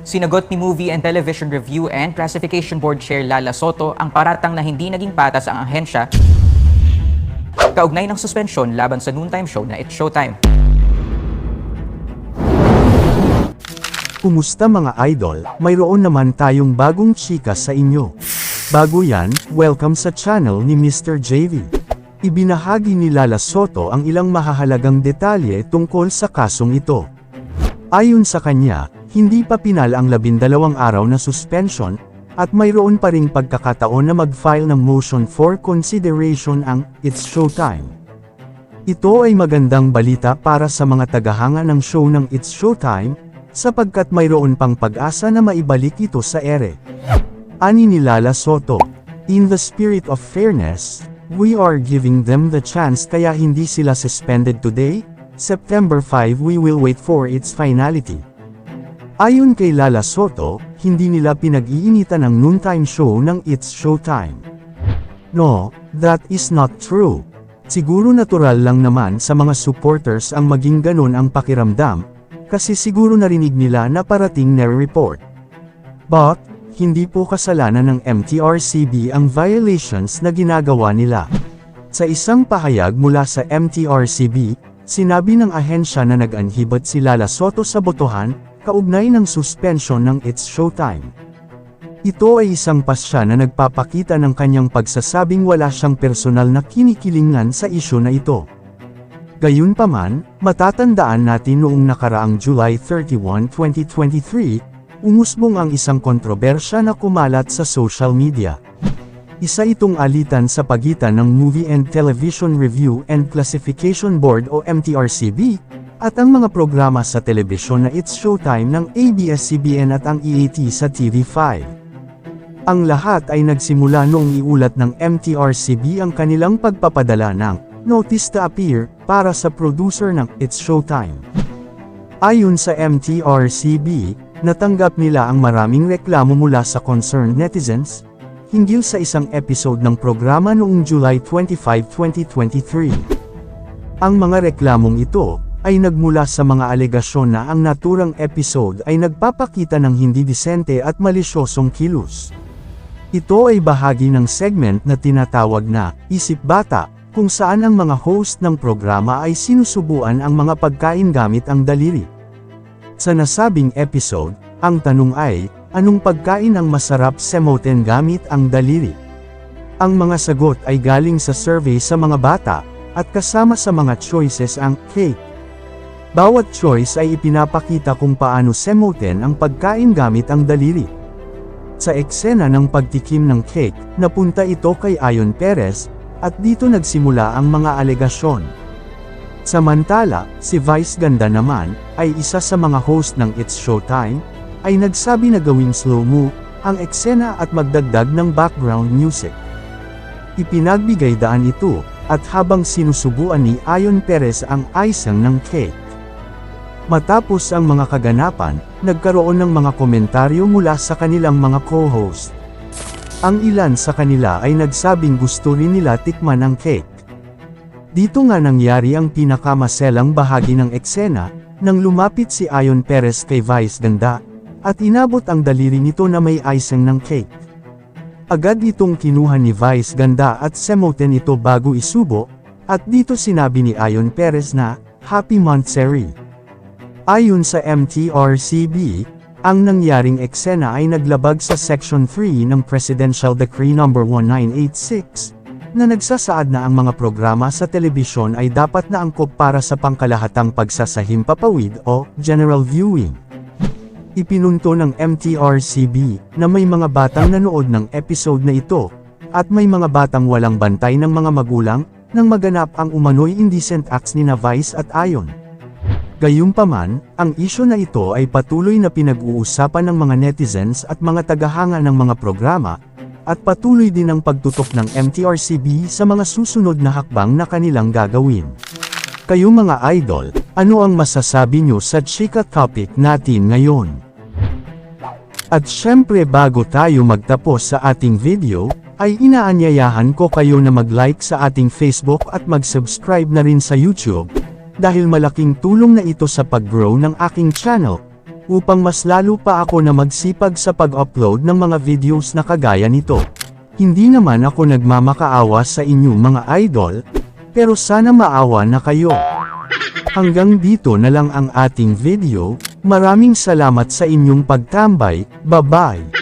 Sinagot ni Movie and Television Review and Classification Board Chair Lala Soto ang paratang na hindi naging patas ang ahensya kaugnay ng suspensyon laban sa noontime show na It's Showtime. Kumusta mga idol? Mayroon naman tayong bagong chika sa inyo. Bago yan, welcome sa channel ni Mr. JV. Ibinahagi ni Lala Soto ang ilang mahahalagang detalye tungkol sa kasong ito. Ayon sa kanya, hindi pa pinal ang 12 araw na suspension, at mayroon pa ring pagkakataon na mag-file ng motion for consideration ang It's Showtime. Ito ay magandang balita para sa mga tagahanga ng show ng It's Showtime, sapagkat mayroon pang pag-asa na maibalik ito sa ere. Ani ni Lala Soto, "In the spirit of fairness, we are giving them the chance kaya hindi sila suspended today. September 5 we will wait for its finality." Ayon kay Lala Soto, hindi nila pinag-iinitan ang noontime show ng It's Showtime. No, that is not true. Siguro natural lang naman sa mga supporters ang maging ganun ang pakiramdam, kasi siguro narinig nila na parating na report. But, hindi po kasalanan ng MTRCB ang violations na ginagawa nila. Sa isang pahayag mula sa MTRCB, sinabi ng ahensya na nag-anhibat si Lala Soto sa botohan, kaugnay ng suspension ng It's Showtime. Ito ay isang pasya na nagpapakita ng kanyang pagsasabing wala siyang personal na kinikilingan sa isyu na ito. Gayunpaman, matatandaan natin noong nakaraang July 31, 2023, umusbong ang isang kontrobersya na kumalat sa social media. Isa itong alitan sa pagitan ng Movie and Television Review and Classification Board o MTRCB, at ang mga programa sa telebisyon na It's Showtime ng ABS-CBN at ang EAT sa TV5. Ang lahat ay nagsimula noong iulat ng MTRCB ang kanilang pagpapadala ng notice to appear para sa producer ng It's Showtime. Ayon sa MTRCB, natanggap nila ang maraming reklamo mula sa concerned netizens, hinggil sa isang episode ng programa noong July 25, 2023. Ang mga reklamong ito ay nagmula sa mga alegasyon na ang naturang episode ay nagpapakita ng hindi disente at malisyosong kilos. Ito ay bahagi ng segment na tinatawag na Isip Bata, kung saan ang mga host ng programa ay sinusubuan ang mga pagkain gamit ang daliri. Sa nasabing episode, ang tanong ay, anong pagkain ang masarap semoten gamit ang daliri? Ang mga sagot ay galing sa survey sa mga bata, at kasama sa mga choices ang cake. Bawat choice ay ipinapakita kung paano semoten ang pagkain gamit ang daliri. Sa eksena ng pagtikim ng cake, napunta ito kay Ayon Perez, at dito nagsimula ang mga alegasyon. Samantala, si Vice Ganda naman, ay isa sa mga host ng It's Showtime, ay nagsabi na gawing slow-mo ang eksena at magdagdag ng background music. Ipinagbigay daan ito, at habang sinusubuan ni Ayon Perez ang icing ng cake. Matapos ang mga kaganapan, nagkaroon ng mga komentaryo mula sa kanilang mga co-host. Ang ilan sa kanila ay nagsabing gusto rin nila tikman ang cake. Dito nga nangyari ang pinakamaselang bahagi ng eksena, nang lumapit si Ayon Perez kay Vice Ganda, at inabot ang daliri nito na may icing ng cake. Agad itong kinuha ni Vice Ganda at semoten ito bago isubo, at dito sinabi ni Ayon Perez na, "Happy Montsary." Ayon sa MTRCB, ang nangyaring eksena ay naglabag sa Section 3 ng Presidential Decree No. 1986, na nagsasaad na ang mga programa sa telebisyon ay dapat na angkop para sa pangkalahatang pagsasahimpapawid o general viewing. Ipinunto ng MTRCB na may mga batang nanood ng episode na ito, at may mga batang walang bantay ng mga magulang, nang maganap ang umano'y indecent acts ni Vice at Ayon. Gayunpaman, ang isyu na ito ay patuloy na pinag-uusapan ng mga netizens at mga tagahanga ng mga programa, at patuloy din ang pagtutok ng MTRCB sa mga susunod na hakbang na kanilang gagawin. Kayo mga idol, ano ang masasabi nyo sa chika topic natin ngayon? At syempre bago tayo magtapos sa ating video, ay inaanyayahan ko kayo na mag-like sa ating Facebook at mag-subscribe na rin sa YouTube, dahil malaking tulong na ito sa pag-grow ng aking channel, upang mas lalo pa ako na magsipag sa pag-upload ng mga videos na kagaya nito. Hindi naman ako nagmamakaawa sa inyo mga idol, pero sana maawa na kayo. Hanggang dito na lang ang ating video, maraming salamat sa inyong pagtambay, bye-bye.